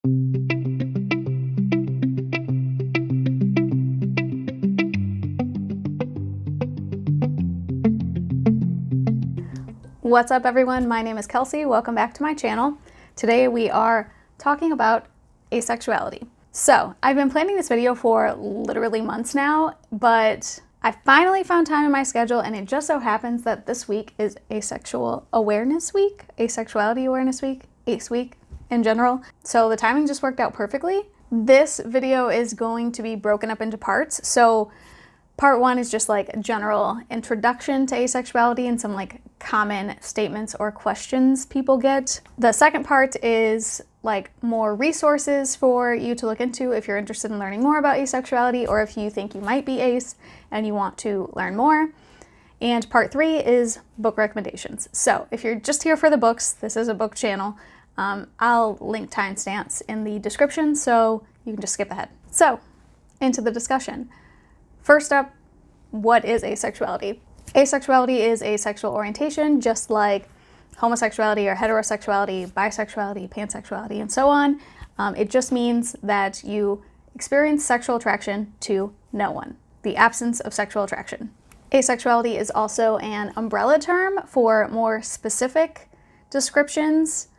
What's up everyone, my name is Kelsey, welcome back to my channel. Today we are talking about asexuality. So, I've been planning this video for literally months now, but I finally found time in my schedule, and it just so happens that this week is Asexual Awareness Week, Asexuality Awareness Week, ACE Week in general. So the timing just worked out perfectly. This video is going to be broken up into parts. So part one is just like a general introduction to asexuality and some like common statements or questions people get. The second part is like more resources for you to look into if you're interested in learning more about asexuality, or if you think you might be ace and you want to learn more. And part three is book recommendations. So if you're just here for the books, this is a book channel. I'll link timestamps in the description so you can just skip ahead. So into the discussion. First up, what is asexuality? Asexuality is a sexual orientation, just like homosexuality or heterosexuality, bisexuality, pansexuality, and so on. It just means that you experience sexual attraction to no one, the absence of sexual attraction. Asexuality is also an umbrella term for more specific descriptions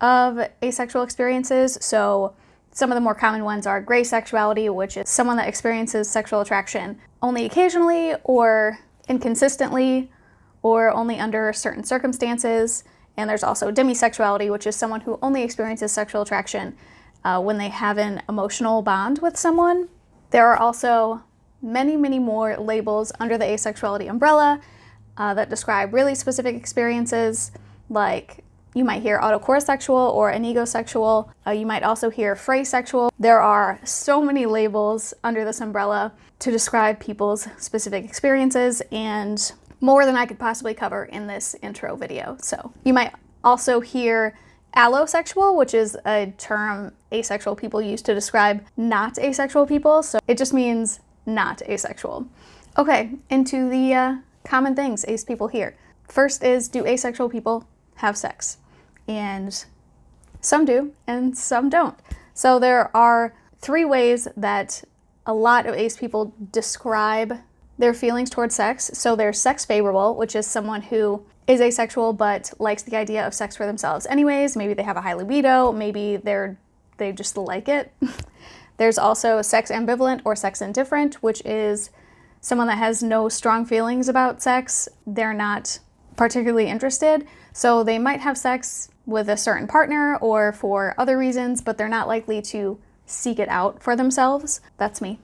of asexual experiences. So some of the more common ones are gray sexuality, which is someone that experiences sexual attraction only occasionally or inconsistently or only under certain circumstances. And there's also demisexuality, which is someone who only experiences sexual attraction when they have an emotional bond with someone. There are also many, many more labels under the asexuality umbrella that describe really specific experiences, like you might hear autocorosexual or anegosexual. You might also hear phrasexual. There are so many labels under this umbrella to describe people's specific experiences, and more than I could possibly cover in this intro video. So you might also hear allosexual, which is a term asexual people use to describe not asexual people. So it just means not asexual. Okay, into the common things ace people hear. First is, do asexual people have sex? And some do and some don't. So there are three ways that a lot of ace people describe their feelings towards sex. So there's sex favorable, which is someone who is asexual but likes the idea of sex for themselves anyways. Maybe they have a high libido, maybe they just like it. There's also sex ambivalent or sex indifferent, which is someone that has no strong feelings about sex. They're not particularly interested, so they might have sex with a certain partner or for other reasons, but they're not likely to seek it out for themselves. That's me.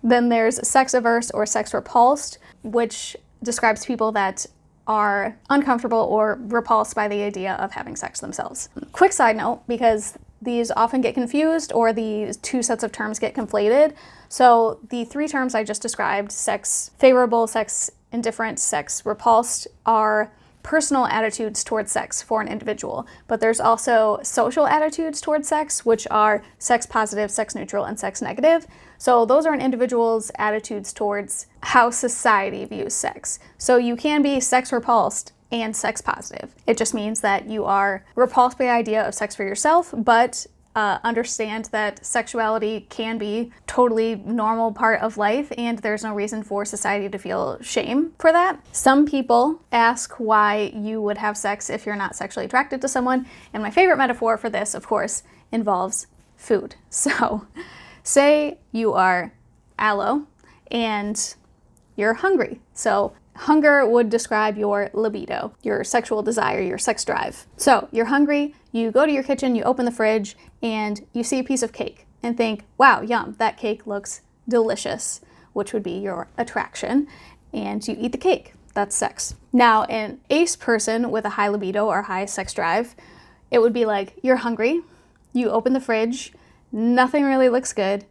Then there's sex averse or sex repulsed, which describes people that are uncomfortable or repulsed by the idea of having sex themselves. Quick side note, because these often get confused or these two sets of terms get conflated. So the three terms I just described, sex favorable, sex indifferent, sex repulsed, are personal attitudes towards sex for an individual. But there's also social attitudes towards sex, which are sex positive, sex neutral, and sex negative. So those are an individual's attitudes towards how society views sex. So you can be sex repulsed and sex positive. It just means that you are repulsed by the idea of sex for yourself, but understand that sexuality can be totally normal part of life, and there's no reason for society to feel shame for that. Some people ask why you would have sex if you're not sexually attracted to someone, and my favorite metaphor for this, of course, involves food. So say you are allo and you're hungry. So hunger would describe your libido, your sexual desire, your sex drive. So you're hungry, you go to your kitchen, you open the fridge, and you see a piece of cake and think, wow, yum, that cake looks delicious, which would be your attraction, and you eat the cake. That's sex. Now, an ace person with a high libido or high sex drive, it would be like, you're hungry, you open the fridge, nothing really looks good,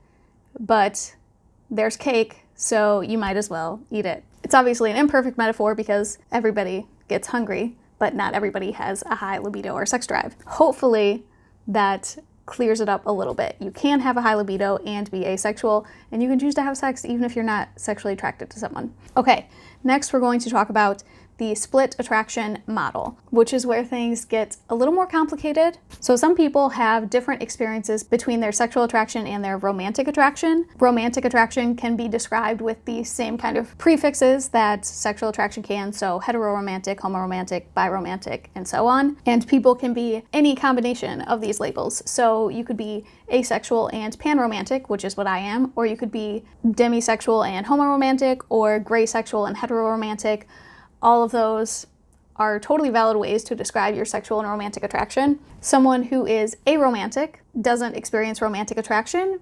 but there's cake, so you might as well eat it. It's obviously an imperfect metaphor because everybody gets hungry, but not everybody has a high libido or sex drive. Hopefully that clears it up a little bit. You can have a high libido and be asexual, and you can choose to have sex even if you're not sexually attracted to someone. Okay, next we're going to talk about the split attraction model, which is where things get a little more complicated. So some people have different experiences between their sexual attraction and their romantic attraction. Romantic attraction can be described with the same kind of prefixes that sexual attraction can, so heteroromantic, homoromantic, biromantic, and so on. And people can be any combination of these labels. So you could be asexual and panromantic, which is what I am, or you could be demisexual and homoromantic, or gray sexual and heteroromantic. All of those are totally valid ways to describe your sexual and romantic attraction. Someone who is aromantic doesn't experience romantic attraction,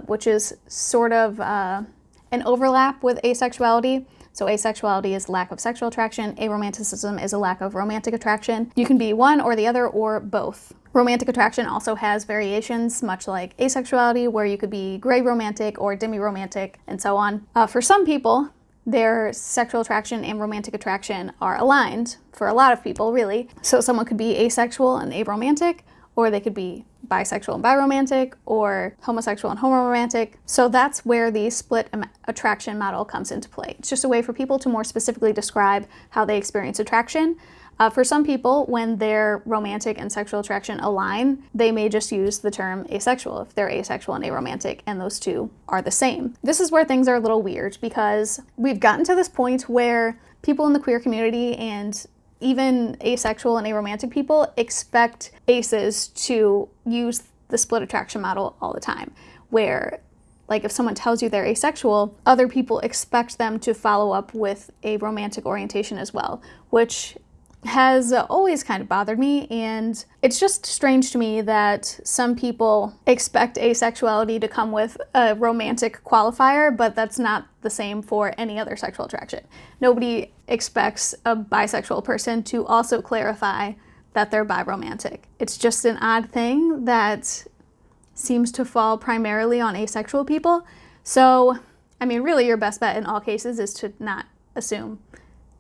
which is sort of an overlap with asexuality. So asexuality is lack of sexual attraction, aromanticism is a lack of romantic attraction. You can be one or the other or both. Romantic attraction also has variations, much like asexuality, where you could be gray romantic or demi-romantic and so on. For some people, their sexual attraction and romantic attraction are aligned, for a lot of people, really. So someone could be asexual and aromantic, or they could be bisexual and biromantic, or homosexual and homoromantic. So that's where the split attraction model comes into play. It's just a way for people to more specifically describe how they experience attraction. For some people, when their romantic and sexual attraction align, they may just use the term asexual if they're asexual and aromantic, and those two are the same. This is where things are a little weird because we've gotten to this point where people in the queer community and even asexual and aromantic people expect aces to use the split attraction model all the time, where like if someone tells you they're asexual, other people expect them to follow up with a romantic orientation as well, which has always kind of bothered me, and it's just strange to me that some people expect asexuality to come with a romantic qualifier, but that's not the same for any other sexual attraction. Nobody expects a bisexual person to also clarify that they're biromantic. It's just an odd thing that seems to fall primarily on asexual people. So, I mean, really your best bet in all cases is to not assume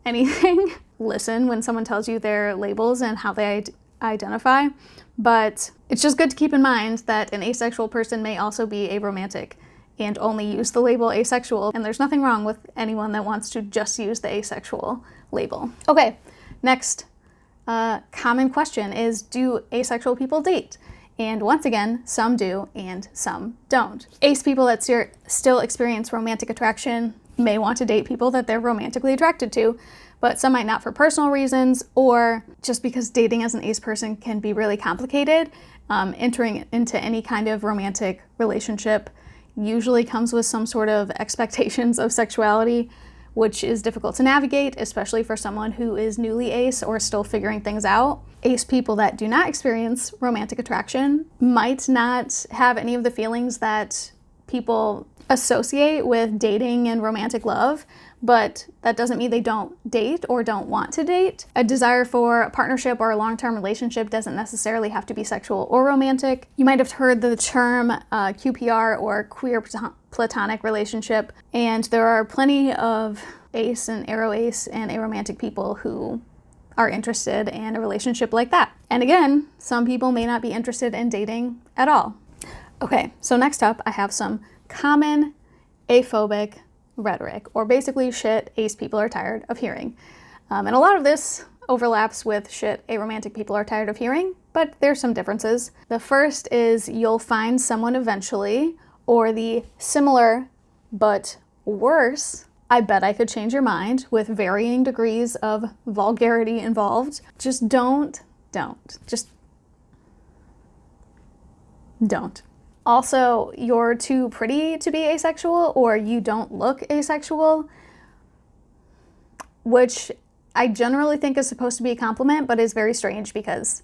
anything. Listen when someone tells you their labels and how they identify, but it's just good to keep in mind that an asexual person may also be aromantic and only use the label asexual, and there's nothing wrong with anyone that wants to just use the asexual label. Okay, next common question is, do asexual people date? And once again, some do and some don't. Ace people that still experience romantic attraction may want to date people that they're romantically attracted to, but some might not for personal reasons, or just because dating as an ace person can be really complicated. Entering into any kind of romantic relationship usually comes with some sort of expectations of sexuality, which is difficult to navigate, especially for someone who is newly ace or still figuring things out. Ace people that do not experience romantic attraction might not have any of the feelings that people associate with dating and romantic love, but that doesn't mean they don't date or don't want to date. A desire for a partnership or a long-term relationship doesn't necessarily have to be sexual or romantic. You might have heard the term QPR, or queer platonic relationship, and there are plenty of ace and aroace and aromantic people who are interested in a relationship like that. And again, some people may not be interested in dating at all. Okay, so next up I have some common aphobic rhetoric, or basically shit ace people are tired of hearing. And a lot of this overlaps with shit aromantic people are tired of hearing, but there's some differences. The first is you'll find someone eventually, or the similar but worse, I bet I could change your mind, with varying degrees of vulgarity involved. Just don't. Just don't. Also, you're too pretty to be asexual, or you don't look asexual, which I generally think is supposed to be a compliment, but is very strange because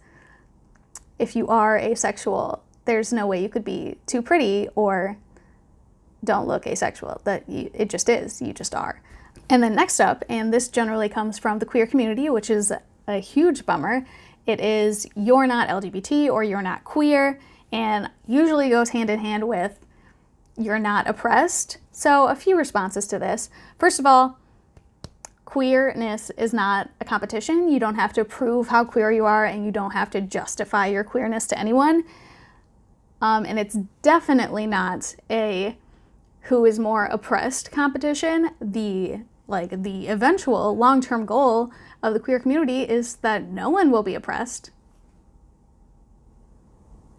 if you are asexual, there's no way you could be too pretty or don't look asexual. It just is, you just are. And then next up, and this generally comes from the queer community, which is a huge bummer, it is you're not LGBT or you're not queer, and usually goes hand in hand with you're not oppressed. So a few responses to this. First of all, queerness is not a competition. You don't have to prove how queer you are, and you don't have to justify your queerness to anyone. And it's definitely not a who is more oppressed competition. The like the eventual long-term goal of the queer community is that no one will be oppressed.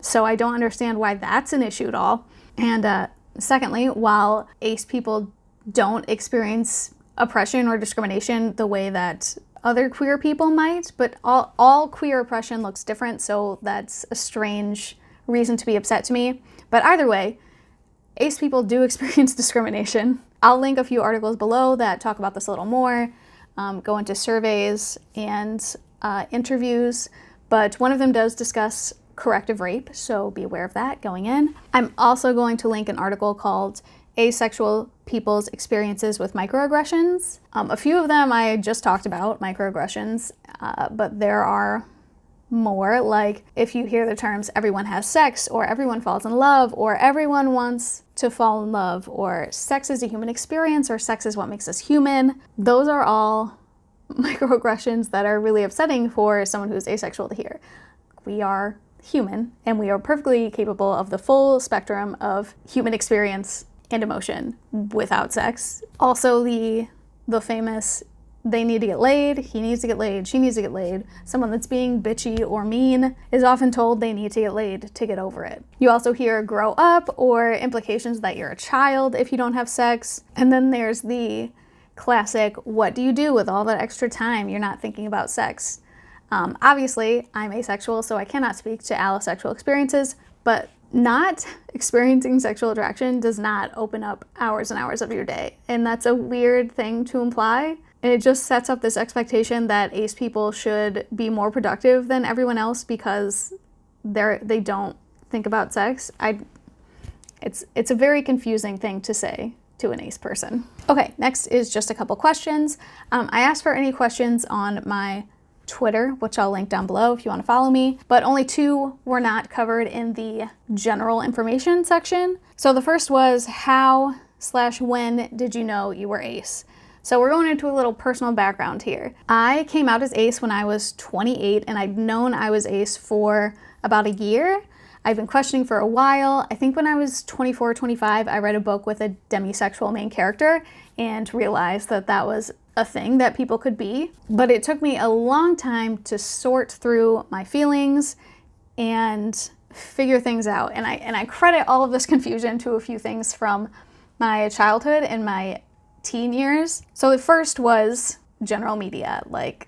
So I don't understand why that's an issue at all. And secondly, while ace people don't experience oppression or discrimination the way that other queer people might, but all queer oppression looks different, so that's a strange reason to be upset to me. But either way, ace people do experience discrimination. I'll link a few articles below that talk about this a little more, go into surveys and interviews, but one of them does discuss corrective rape, so be aware of that going in. I'm also going to link an article called Asexual People's Experiences with Microaggressions. A few of them I just talked about, microaggressions, but there are more, like if you hear the terms everyone has sex, or everyone falls in love, or everyone wants to fall in love, or sex is a human experience, or sex is what makes us human. Those are all microaggressions that are really upsetting for someone who's asexual to hear. We are human, and we are perfectly capable of the full spectrum of human experience and emotion without sex. Also the famous, they need to get laid, he needs to get laid, she needs to get laid. Someone that's being bitchy or mean is often told they need to get laid to get over it. You also hear grow up, or implications that you're a child if you don't have sex. And then there's the classic, what do you do with all that extra time you're not thinking about sex? Obviously, I'm asexual, so I cannot speak to allosexual experiences, but not experiencing sexual attraction does not open up hours and hours of your day. And that's a weird thing to imply. And it just sets up this expectation that ace people should be more productive than everyone else because they don't think about sex. It's a very confusing thing to say to an ace person. Okay, next is just a couple questions. I asked for any questions on my Twitter, which I'll link down below if you want to follow me, but only 2 were not covered in the general information section. So the first was how/when did you know you were ace? So we're going into a little personal background here. I came out as ace when I was 28, and I'd known I was ace for about a year. I've been questioning for a while. I think when I was 24, 25, I read a book with a demisexual main character and realized that that was a thing that people could be. But it took me a long time to sort through my feelings and figure things out. And I credit all of this confusion to a few things from my childhood and my teen years. So the first was general media, like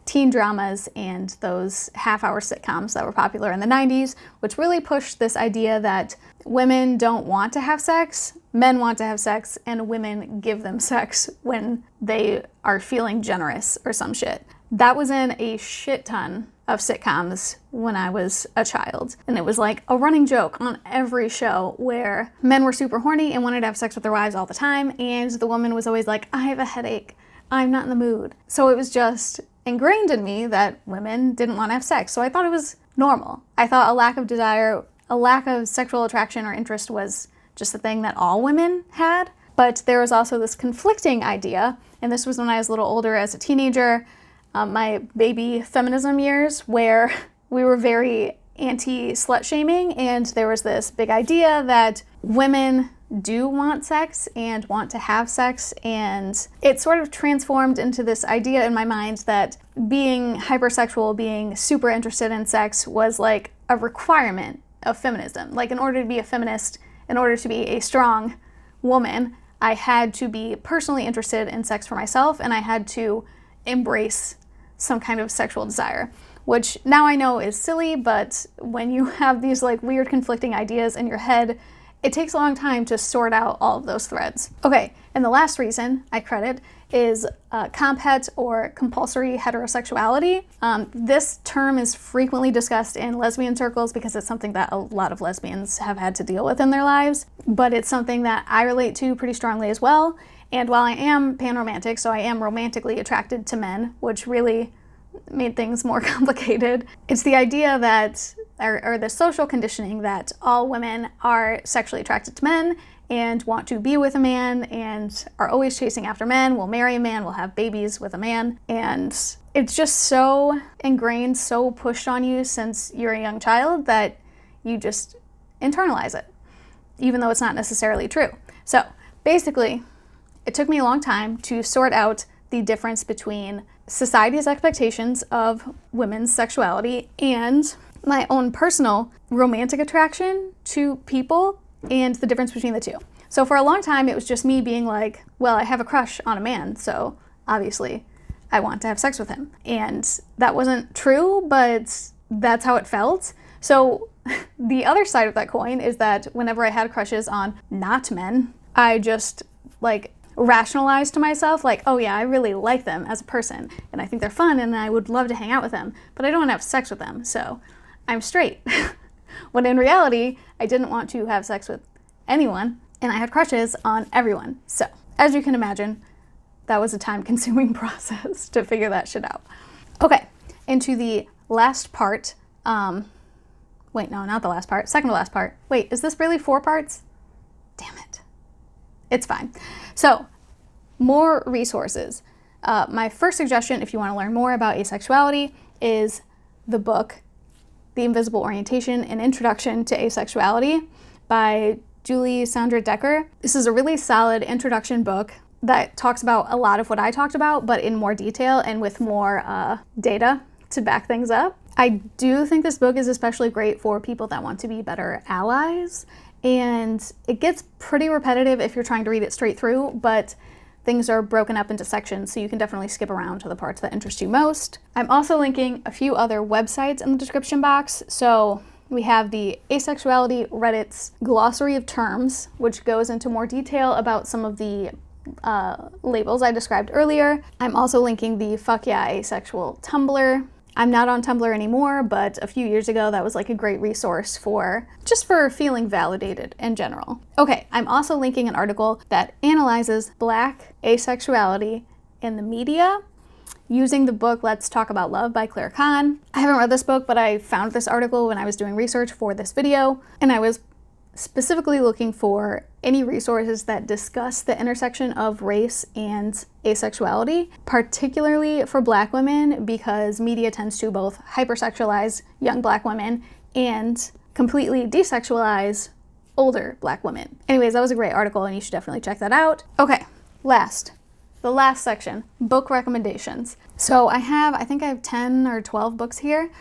teen dramas and those half-hour sitcoms that were popular in the 90s, which really pushed this idea that women don't want to have sex, men want to have sex, and women give them sex when they are feeling generous or some shit. That was in a shit ton of sitcoms when I was a child. And it was like a running joke on every show where men were super horny and wanted to have sex with their wives all the time, and the woman was always like, I have a headache, I'm not in the mood. So it was just ingrained in me that women didn't want to have sex. So I thought it was normal. I thought a lack of desire, a lack of sexual attraction or interest was just a thing that all women had. But there was also this conflicting idea, and this was when I was a little older as a teenager, my baby feminism years, where we were very anti-slut shaming, and there was this big idea that women do want sex and want to have sex, and it sort of transformed into this idea in my mind that being hypersexual, being super interested in sex was like a requirement of feminism. Like, in order to be a feminist, in order to be a strong woman, I had to be personally interested in sex for myself, and I had to embrace some kind of sexual desire, which now I know is silly, but when you have these like weird conflicting ideas in your head, it takes a long time to sort out all of those threads. Okay, and the last reason I credit is Comphet, or compulsory heterosexuality. This term is frequently discussed in lesbian circles because it's something that a lot of lesbians have had to deal with in their lives, but it's something that I relate to pretty strongly as well. And while I am panromantic, so I am romantically attracted to men, which really made things more complicated, it's the idea that, or the social conditioning that all women are sexually attracted to men and want to be with a man and are always chasing after men, will marry a man, will have babies with a man. And it's just so ingrained, so pushed on you since you're a young child that you just internalize it, even though it's not necessarily true. So basically, it took me a long time to sort out the difference between society's expectations of women's sexuality and my own personal romantic attraction to people and the difference between the two. So for a long time, it was just me being like, well, I have a crush on a man, so obviously I want to have sex with him. And that wasn't true, but that's how it felt. So the other side of that coin is that whenever I had crushes on not men, I just like rationalized to myself like, oh yeah, I really like them as a person and I think they're fun and I would love to hang out with them, but I don't want to have sex with them, so I'm straight. When in reality, I didn't want to have sex with anyone and I had crushes on everyone. So as you can imagine, that was a time-consuming process to figure that shit out. Okay, into the last part. Wait, no, not the last part. Second to last part. Wait, is this really 4 parts? Damn it. It's fine. So, more resources. My first suggestion, if you want to learn more about asexuality, is the book, The Invisible Orientation, An Introduction to Asexuality by Julie Sondra Decker. This is a really solid introduction book that talks about a lot of what I talked about, but in more detail and with more data to back things up. I do think this book is especially great for people that want to be better allies, and it gets pretty repetitive if you're trying to read it straight through, but things are broken up into sections, so you can definitely skip around to the parts that interest you most. I'm also linking a few other websites in the description box. So we have the Asexuality Reddit's Glossary of Terms, which goes into more detail about some of the labels I described earlier. I'm also linking the FuckYeahAsexual Tumblr. I'm not on Tumblr anymore, but a few years ago that was like a great resource for feeling validated in general. Okay, I'm also linking an article that analyzes Black asexuality in the media using the book Let's Talk About Love by Kann. I haven't read this book, but I found this article when I was doing research for this video, and I was specifically looking for any resources that discuss the intersection of race and asexuality, particularly for Black women, because media tends to both hypersexualize young Black women and completely desexualize older Black women. Anyways, that was a great article and you should definitely check that out. Okay, the last section, book recommendations. So I think I have 10 or 12 books here.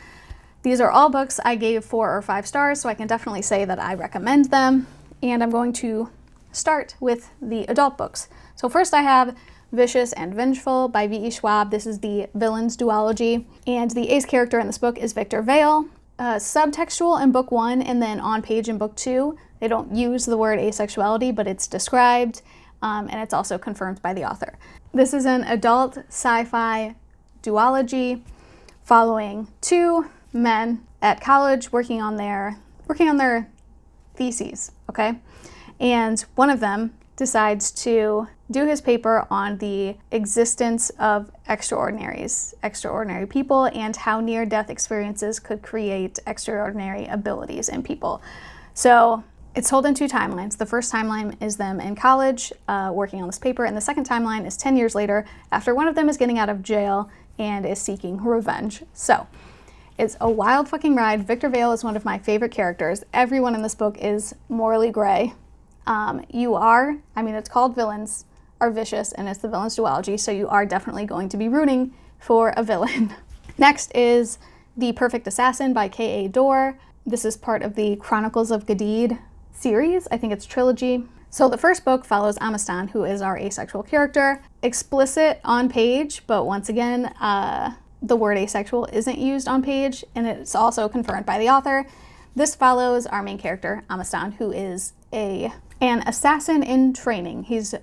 These are all books I gave 4 or 5 stars, so I can definitely say that I recommend them. And I'm going to start with the adult books. So first I have Vicious and Vengeful by V.E. Schwab. This is the villain's duology. And the ace character in this book is Victor Vale. Subtextual in book 1 and then on page in book 2. They don't use the word asexuality, but it's described, and it's also confirmed by the author. This is an adult sci-fi duology following 2 men at college working on their theses, okay? And one of them decides to do his paper on the existence of extraordinary people and how near-death experiences could create extraordinary abilities in people. So it's told in 2 timelines. The first timeline is them in college working on this paper, and the second timeline is 10 years later after one of them is getting out of jail and is seeking revenge. So it's a wild fucking ride. Victor Vale is one of my favorite characters. Everyone in this book is morally gray. It's called Villains Are Vicious, and it's the villain's duology, so you are definitely going to be rooting for a villain. Next is The Perfect Assassin by K.A. Dorr. This is part of the Chronicles of Gadid series. I think it's trilogy. So the first book follows Amistan, who is our asexual character. Explicit on page, but once again, the word asexual isn't used on page, and it's also confirmed by the author. This follows our main character, Amistan, who is an assassin in training. He's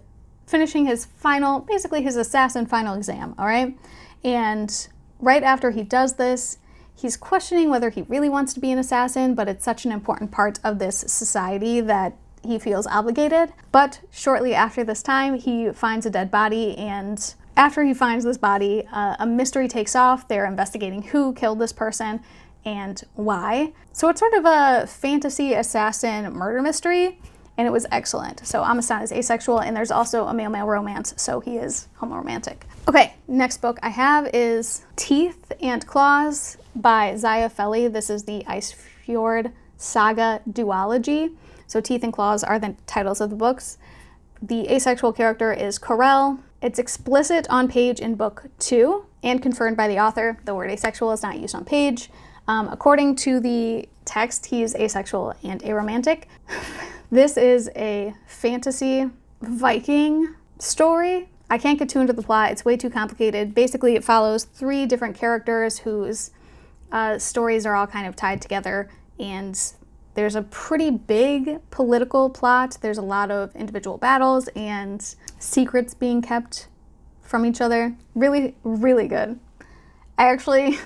finishing his assassin final exam, all right? And right after he does this, he's questioning whether he really wants to be an assassin, but it's such an important part of this society that he feels obligated. But shortly after this time, he finds a dead body, and after he finds this body, a mystery takes off. They're investigating who killed this person and why. So it's sort of a fantasy assassin murder mystery, and it was excellent. So Amistan is asexual, and there's also a male-male romance, so he is homoromantic. Okay, next book I have is Teeth and Claws by Zaya Feli. This is the Icefjord Saga duology. So Teeth and Claws are the titles of the books. The asexual character is Corel. It's explicit on page in book 2 and confirmed by the author. The word asexual is not used on page. According to the text, he's asexual and aromantic. This is a fantasy Viking story. I can't get too into the plot. It's way too complicated. Basically, it follows 3 different characters whose stories are all kind of tied together, and there's a pretty big political plot. There's a lot of individual battles and secrets being kept from each other. Really, really good. I actually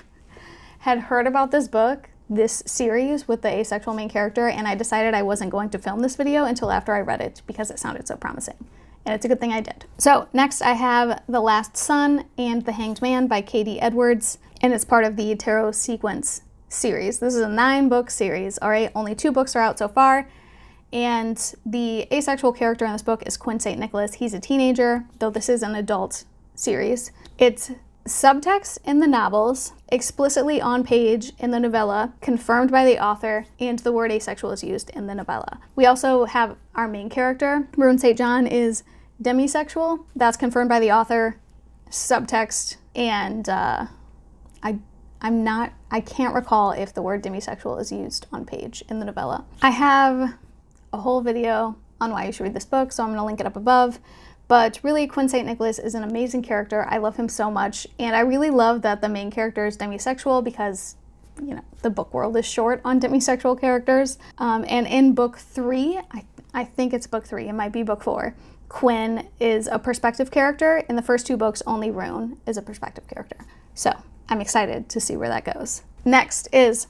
had heard about this book, this series with the asexual main character, and I decided I wasn't going to film this video until after I read it because it sounded so promising. And it's a good thing I did. So next I have The Last Sun and The Hanged Man by Katie Edwards, and it's part of the Tarot Sequence series. This is a 9-book series, all right? Only 2 books are out so far, and the asexual character in this book is Quinn St. Nicholas. He's a teenager, though this is an adult series. It's subtext in the novels, explicitly on page in the novella, confirmed by the author, and the word asexual is used in the novella. We also have our main character, Rune St. John, is demisexual. That's confirmed by the author, subtext, and I can't recall if the word demisexual is used on page in the novella. I have a whole video on why you should read this book, so I'm going to link it up above. But really, Quinn St. Nicholas is an amazing character. I love him so much, and I really love that the main character is demisexual because, you know, the book world is short on demisexual characters. And in book 3, I think it's book 3, it might be book 4, Quinn is a perspective character. In the first 2 books, only Rune is a perspective character. So I'm excited to see where that goes. Next is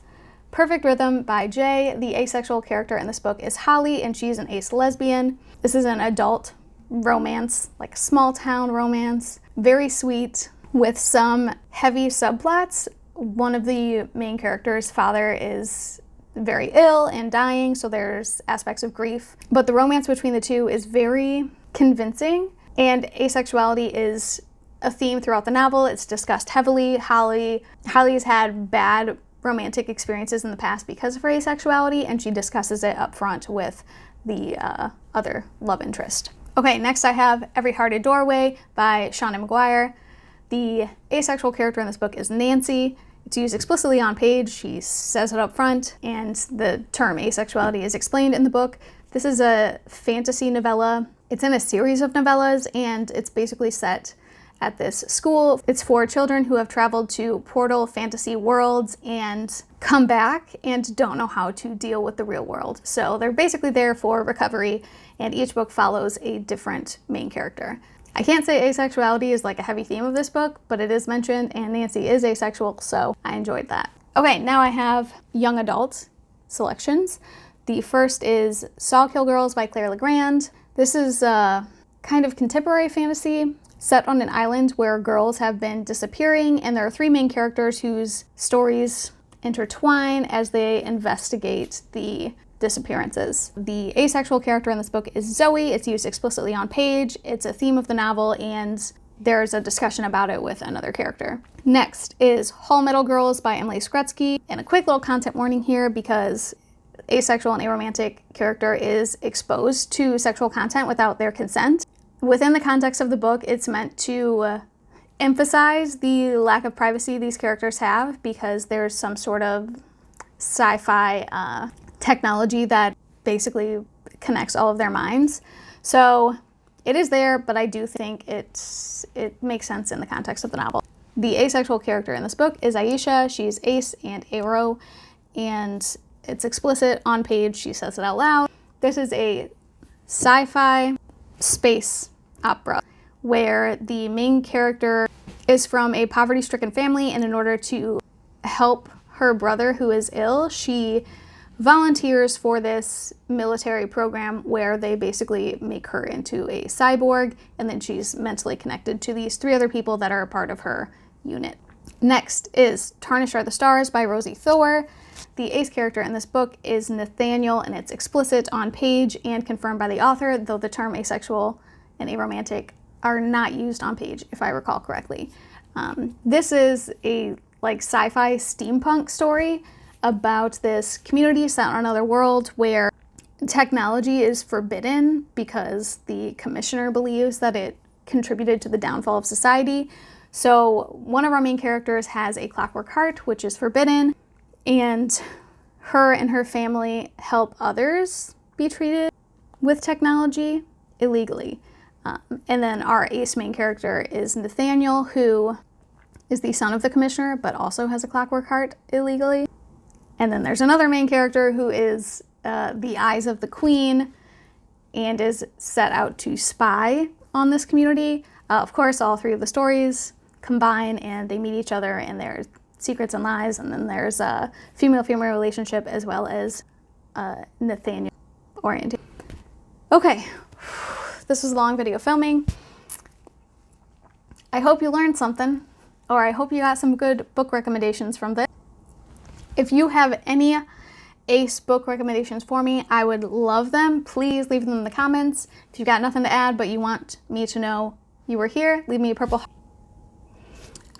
Perfect Rhythm by Jay. The asexual character in this book is Holly, and she's an ace lesbian. This is an adult romance, like a small town romance. Very sweet with some heavy subplots. One of the main characters' father is very ill and dying, so there's aspects of grief. But the romance between the 2 is very convincing, and asexuality is a theme throughout the novel. It's discussed heavily. Holly's had bad romantic experiences in the past because of her asexuality, and she discusses it up front with the other love interest. Okay, next I have Every Hearted Doorway by Shauna McGuire. The asexual character in this book is Nancy. It's used explicitly on page. She says it up front, and the term asexuality is explained in the book. This is a fantasy novella. It's in a series of novellas, and it's basically set at this school. It's for children who have traveled to portal fantasy worlds and come back and don't know how to deal with the real world. So they're basically there for recovery, and each book follows a different main character. I can't say asexuality is like a heavy theme of this book, but it is mentioned, and Nancy is asexual, so I enjoyed that. Okay, now I have young adult selections. The first is Saw Kill Girls by Claire Legrand. This is a kind of contemporary fantasy set on an island where girls have been disappearing, and there are 3 main characters whose stories intertwine as they investigate the disappearances. The asexual character in this book is Zoe. It's used explicitly on page. It's a theme of the novel, and there's a discussion about it with another character. Next is Hall Metal Girls by Emily Skrutsky. And a quick little content warning here, because asexual and aromantic character is exposed to sexual content without their consent. Within the context of the book, it's meant to emphasize the lack of privacy these characters have, because there's some sort of sci-fi technology that basically connects all of their minds. So it is there, but I do think it makes sense in the context of the novel. The asexual character in this book is Aisha. She's ace and aro, and it's explicit on page. She says it out loud. This is a sci-fi space opera where the main character is from a poverty-stricken family, and in order to help her brother who is ill, she volunteers for this military program where they basically make her into a cyborg, and then she's mentally connected to these 3 other people that are a part of her unit. Next is Tarnished Are the Stars by Rosie Thor. The ace character in this book is Nathaniel, and it's explicit on page and confirmed by the author, though the term asexual and aromantic are not used on page, if I recall correctly. This is a like sci-fi steampunk story about this community set on another world where technology is forbidden because the commissioner believes that it contributed to the downfall of society. So one of our main characters has a clockwork heart, which is forbidden, and her family help others be treated with technology illegally. And then our ace main character is Nathaniel, who is the son of the commissioner, but also has a clockwork heart illegally. And then there's another main character who is the eyes of the queen and is set out to spy on this community. Of course, all three of the stories combine and they meet each other and there's secrets and lies. And then there's a female-female relationship as well as Nathaniel oriented. Okay, this was a long video filming. I hope you learned something, or I hope you got some good book recommendations from this. If you have any ace book recommendations for me, I would love them. Please leave them in the comments. If you've got nothing to add but you want me to know you were here, leave me a purple heart.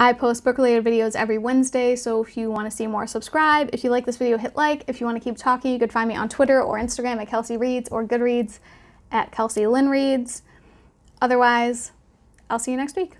I post book-related videos every Wednesday, so if you want to see more, subscribe. If you like this video, hit like. If you want to keep talking, you could find me on Twitter or Instagram at Kelsey Reads or Goodreads at Kelsey Lynn Reads. Otherwise, I'll see you next week.